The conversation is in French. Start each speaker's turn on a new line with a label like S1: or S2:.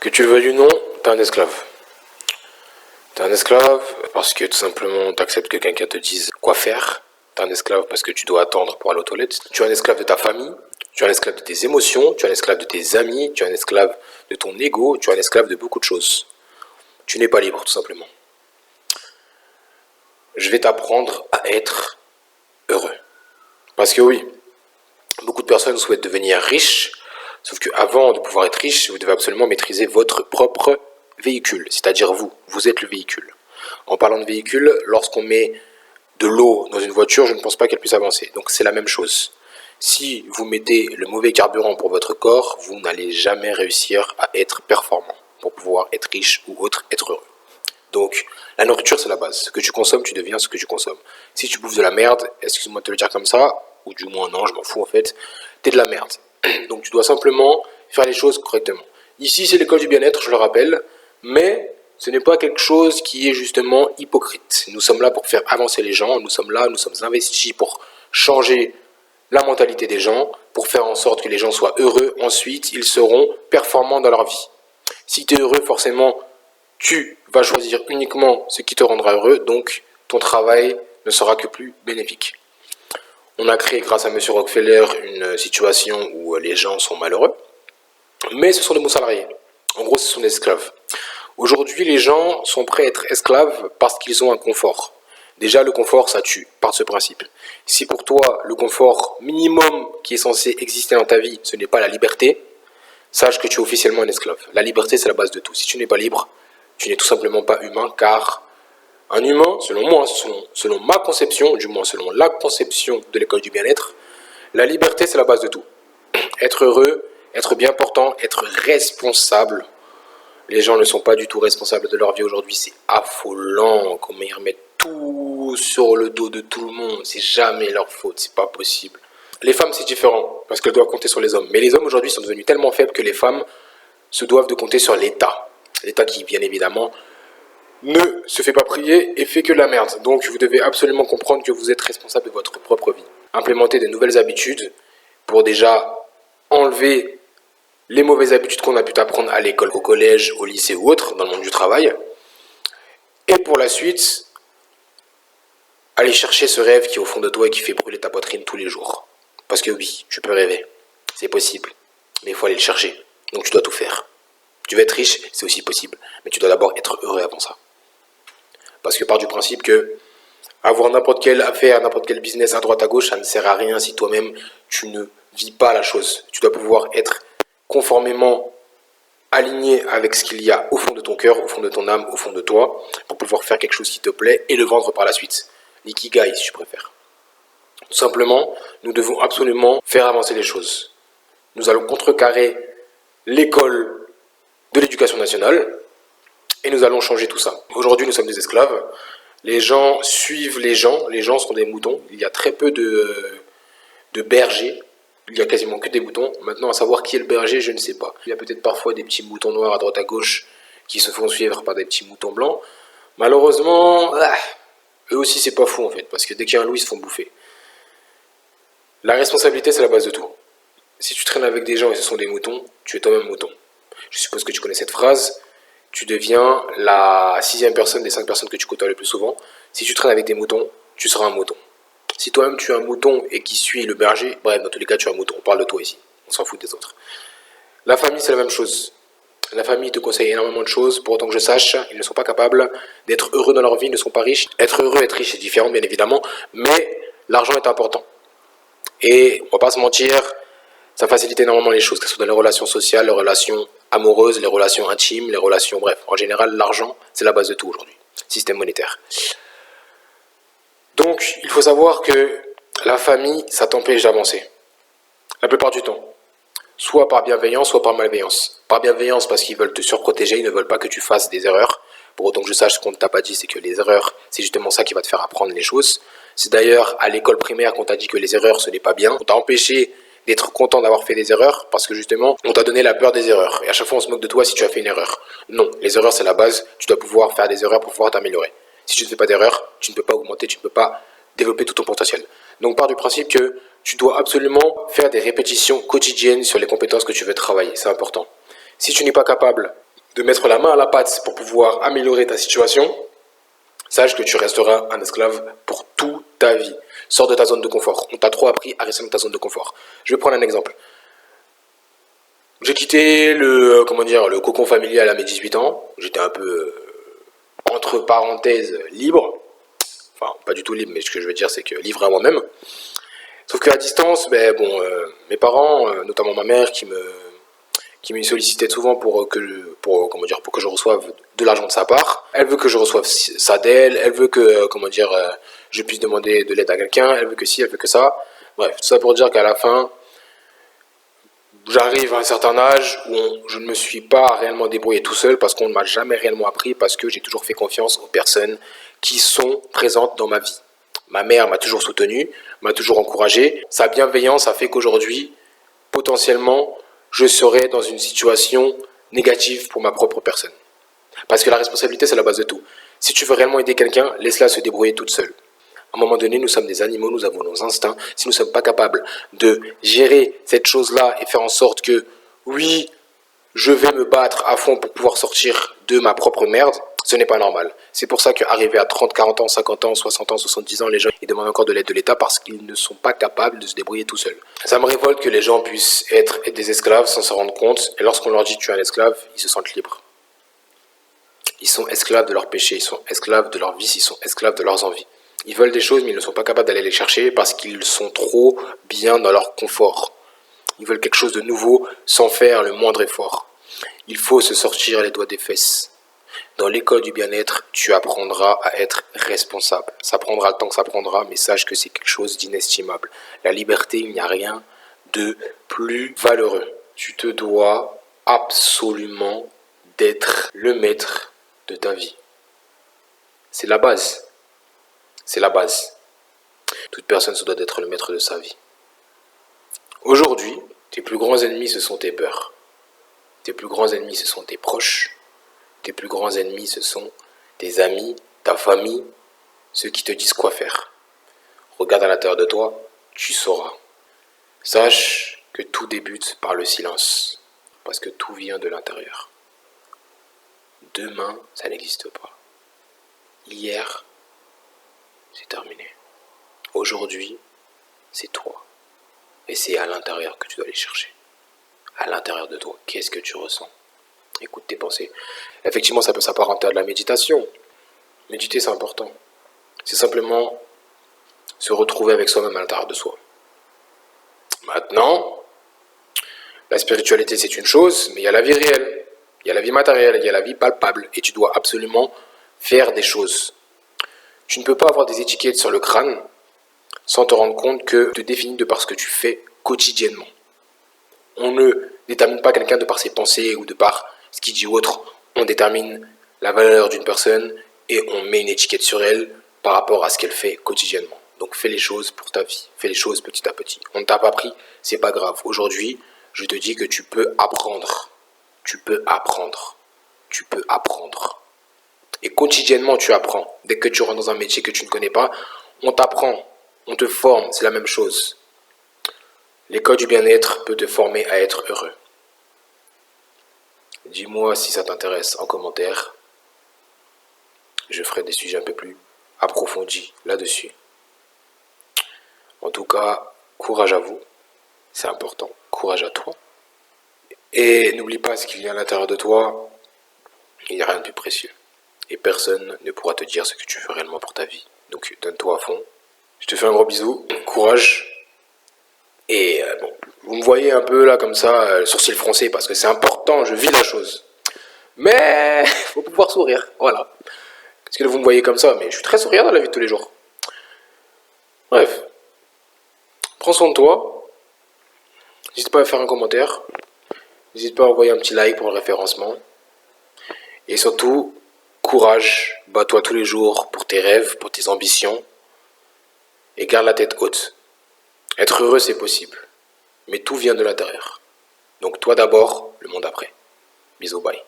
S1: Que tu le veuilles ou non, t'es un esclave. T'es un esclave parce que tout simplement t'acceptes que quelqu'un te dise quoi faire. T'es un esclave parce que tu dois attendre pour aller aux toilettes. Tu es un esclave de ta famille. Tu es un esclave de tes émotions. Tu es un esclave de tes amis. Tu es un esclave de ton ego. Tu es un esclave de beaucoup de choses. Tu n'es pas libre tout simplement. Je vais t'apprendre à être heureux. Parce que oui, beaucoup de personnes souhaitent devenir riches. Sauf qu'avant de pouvoir être riche, vous devez absolument maîtriser votre propre véhicule, c'est-à-dire vous. Vous êtes le véhicule. En parlant de véhicule, lorsqu'on met de l'eau dans une voiture, je ne pense pas qu'elle puisse avancer. Donc c'est la même chose. Si vous mettez le mauvais carburant pour votre corps, vous n'allez jamais réussir à être performant pour pouvoir être riche ou autre, être heureux. Donc la nourriture c'est la base. Ce que tu consommes, tu deviens ce que tu consommes. Si tu bouffes de la merde, excuse-moi de te le dire comme ça, ou du moins non, je m'en fous en fait, t'es de la merde. Donc tu dois simplement faire les choses correctement. Ici c'est l'école du bien-être, je le rappelle, mais ce n'est pas quelque chose qui est justement hypocrite. Nous sommes là pour faire avancer les gens, nous sommes investis pour changer la mentalité des gens, pour faire en sorte que les gens soient heureux. Ensuite, ils seront performants dans leur vie. Si tu es heureux, forcément, tu vas choisir uniquement ce qui te rendra heureux, donc ton travail ne sera que plus bénéfique. On a créé grâce à M. Rockefeller une situation où les gens sont malheureux, mais ce sont des bons salariés. En gros, ce sont des esclaves. Aujourd'hui, les gens sont prêts à être esclaves parce qu'ils ont un confort. Déjà, le confort, ça tue, par ce principe. Si pour toi, le confort minimum qui est censé exister dans ta vie, ce n'est pas la liberté, sache que tu es officiellement un esclave. La liberté, c'est la base de tout. Si tu n'es pas libre, tu n'es tout simplement pas humain, car un humain, selon moi, selon ma conception, du moins selon la conception de l'école du bien-être, la liberté, c'est la base de tout. Être heureux, être bien portant, être responsable. Les gens ne sont pas du tout responsables de leur vie aujourd'hui. C'est affolant comment ils remettent tout sur le dos de tout le monde. C'est jamais leur faute, c'est pas possible. Les femmes, c'est différent, parce qu'elles doivent compter sur les hommes. Mais les hommes aujourd'hui sont devenus tellement faibles que les femmes se doivent de compter sur l'État. L'État qui, bien évidemment, ne se fait pas prier et fait que de la merde. Donc vous devez absolument comprendre que vous êtes responsable de votre propre vie. Implémenter de nouvelles habitudes pour déjà enlever les mauvaises habitudes qu'on a pu t'apprendre à l'école, au collège, au lycée ou autre, dans le monde du travail. Et pour la suite, aller chercher ce rêve qui est au fond de toi et qui fait brûler ta poitrine tous les jours. Parce que oui, tu peux rêver, c'est possible, mais il faut aller le chercher. Donc tu dois tout faire. Tu veux être riche, c'est aussi possible, mais tu dois d'abord être heureux avant ça. Parce que part du principe que avoir n'importe quelle affaire, n'importe quel business à droite à gauche, ça ne sert à rien si toi-même tu ne vis pas la chose. Tu dois pouvoir être conformément aligné avec ce qu'il y a au fond de ton cœur, au fond de ton âme, au fond de toi, pour pouvoir faire quelque chose qui te plaît et le vendre par la suite. L'ikigai si tu préfères. Tout simplement, nous devons absolument faire avancer les choses. Nous allons contrecarrer l'école de l'éducation nationale et nous allons changer tout ça. Aujourd'hui, nous sommes des esclaves. Les gens suivent les gens sont des moutons. Il y a très peu de bergers. Il y a quasiment que des moutons. Maintenant, à savoir qui est le berger, je ne sais pas. Il y a peut-être parfois des petits moutons noirs à droite à gauche qui se font suivre par des petits moutons blancs. Malheureusement, eux aussi c'est pas fou en fait, parce que dès qu'il y a un loup, ils se font bouffer. La responsabilité, c'est la base de tout. Si tu traînes avec des gens et ce sont des moutons, tu es toi-même mouton. Je suppose que tu connais cette phrase. Tu deviens la 6e personne des 5 personnes que tu côtoies le plus souvent. Si tu traînes avec des moutons, tu seras un mouton. Si toi-même tu es un mouton et qui suit le berger, bref, dans tous les cas tu es un mouton. On parle de toi ici, on s'en fout des autres. La famille, c'est la même chose. La famille te conseille énormément de choses, pour autant que je sache, ils ne sont pas capables d'être heureux dans leur vie, ils ne sont pas riches. Être heureux, être riche, c'est différent bien évidemment, mais l'argent est important. Et on va pas se mentir, ça facilite énormément les choses, que ce soit dans les relations sociales, les relations amoureuses, les relations intimes, les relations, bref. En général, l'argent, c'est la base de tout aujourd'hui. Système monétaire. Donc, il faut savoir que la famille, ça t'empêche d'avancer. La plupart du temps. Soit par bienveillance, soit par malveillance. Par bienveillance parce qu'ils veulent te surprotéger, ils ne veulent pas que tu fasses des erreurs. Pour autant que je sache, ce qu'on ne t'a pas dit, c'est que les erreurs, c'est justement ça qui va te faire apprendre les choses. C'est d'ailleurs à l'école primaire qu'on t'a dit que les erreurs, ce n'est pas bien. On t'a empêché d'être content d'avoir fait des erreurs parce que justement, on t'a donné la peur des erreurs. Et à chaque fois, on se moque de toi si tu as fait une erreur. Non, les erreurs, c'est la base. Tu dois pouvoir faire des erreurs pour pouvoir t'améliorer. Si tu ne fais pas d'erreurs, tu ne peux pas augmenter, tu ne peux pas développer tout ton potentiel. Donc, part du principe que tu dois absolument faire des répétitions quotidiennes sur les compétences que tu veux travailler. C'est important. Si tu n'es pas capable de mettre la main à la pâte pour pouvoir améliorer ta situation, sache que tu resteras un esclave pour toute ta vie. Sors de ta zone de confort. On t'a trop appris à rester dans ta zone de confort. Je vais prendre un exemple. J'ai quitté le cocon familial à mes 18 ans. J'étais un peu, entre parenthèses, libre. Enfin, pas du tout libre, mais ce que je veux dire, c'est que livré à moi-même. Sauf qu'à distance, mes parents, notamment ma mère, qui me sollicitait souvent pour que je reçoive de l'argent de sa part. Elle veut que je reçoive ça d'elle. Elle veut que, je puisse demander de l'aide à quelqu'un. Elle veut que ci, elle veut que ça. Bref, tout ça pour dire qu'à la fin, j'arrive à un certain âge où je ne me suis pas réellement débrouillé tout seul parce qu'on ne m'a jamais réellement appris, parce que j'ai toujours fait confiance aux personnes qui sont présentes dans ma vie. Ma mère m'a toujours soutenu, m'a toujours encouragé. Sa bienveillance a fait qu'aujourd'hui, potentiellement, je serais dans une situation négative pour ma propre personne. Parce que la responsabilité, c'est la base de tout. Si tu veux réellement aider quelqu'un, laisse-la se débrouiller toute seule. À un moment donné, nous sommes des animaux, nous avons nos instincts. Si nous ne sommes pas capables de gérer cette chose-là et faire en sorte que, oui, je vais me battre à fond pour pouvoir sortir de ma propre merde, ce n'est pas normal. C'est pour ça qu'arriver à 30, 40 ans, 50 ans, 60 ans, 70 ans, les gens ils demandent encore de l'aide de l'État parce qu'ils ne sont pas capables de se débrouiller tout seuls. Ça me révolte que les gens puissent être des esclaves sans s'en rendre compte. Et lorsqu'on leur dit tu es un esclave, ils se sentent libres. Ils sont esclaves de leurs péchés, ils sont esclaves de leurs vices, ils sont esclaves de leurs envies. Ils veulent des choses mais ils ne sont pas capables d'aller les chercher parce qu'ils sont trop bien dans leur confort. Ils veulent quelque chose de nouveau sans faire le moindre effort. Il faut se sortir les doigts des fesses. Dans l'école du bien-être, tu apprendras à être responsable. Ça prendra le temps que ça prendra, mais sache que c'est quelque chose d'inestimable. La liberté, il n'y a rien de plus valeureux. Tu te dois absolument d'être le maître de ta vie. C'est la base. C'est la base. Toute personne se doit d'être le maître de sa vie. Aujourd'hui, tes plus grands ennemis, ce sont tes peurs. Tes plus grands ennemis, ce sont tes proches. Tes plus grands ennemis, ce sont tes amis, ta famille, ceux qui te disent quoi faire. Regarde à l'intérieur de toi, tu sauras. Sache que tout débute par le silence, parce que tout vient de l'intérieur. Demain, ça n'existe pas. Hier, c'est terminé. Aujourd'hui, c'est toi. Et c'est à l'intérieur que tu dois aller chercher. À l'intérieur de toi, qu'est-ce que tu ressens ? Écoute tes pensées. Effectivement, ça peut s'apparenter à de la méditation. Méditer, c'est important. C'est simplement se retrouver avec soi-même à l'intérieur de soi. Maintenant, la spiritualité, c'est une chose, mais il y a la vie réelle. Il y a la vie matérielle, il y a la vie palpable. Et tu dois absolument faire des choses. Tu ne peux pas avoir des étiquettes sur le crâne sans te rendre compte que tu te définis de par ce que tu fais quotidiennement. On ne détermine pas quelqu'un de par ses pensées ou de par ce qu'il dit ou autre. On détermine la valeur d'une personne et on met une étiquette sur elle par rapport à ce qu'elle fait quotidiennement. Donc fais les choses pour ta vie, fais les choses petit à petit. On ne t'a pas appris, c'est pas grave. Aujourd'hui, je te dis que tu peux apprendre. Tu peux apprendre. Tu peux apprendre. Et quotidiennement, tu apprends. Dès que tu rentres dans un métier que tu ne connais pas, on t'apprend, on te forme, c'est la même chose. L'école du bien-être peut te former à être heureux. Dis-moi si ça t'intéresse en commentaire. Je ferai des sujets un peu plus approfondis là-dessus. En tout cas, courage à vous. C'est important. Courage à toi. Et n'oublie pas ce qu'il y a à l'intérieur de toi. Il n'y a rien de plus précieux. Et personne ne pourra te dire ce que tu veux réellement pour ta vie. Donc donne-toi à fond. Je te fais un gros bisou. Courage. Et vous me voyez un peu là comme ça, le sourcil froncé, parce que c'est important, je vis la chose. Mais il faut pouvoir sourire, voilà. Parce que vous me voyez comme ça, mais je suis très souriant dans la vie de tous les jours. Bref. Prends soin de toi. N'hésite pas à faire un commentaire. N'hésite pas à envoyer un petit like pour le référencement. Et surtout, courage. Bats-toi tous les jours pour tes rêves, pour tes ambitions. Et garde la tête haute. Être heureux, c'est possible. Mais tout vient de l'intérieur. Donc toi d'abord, le monde après. Bisous, bye.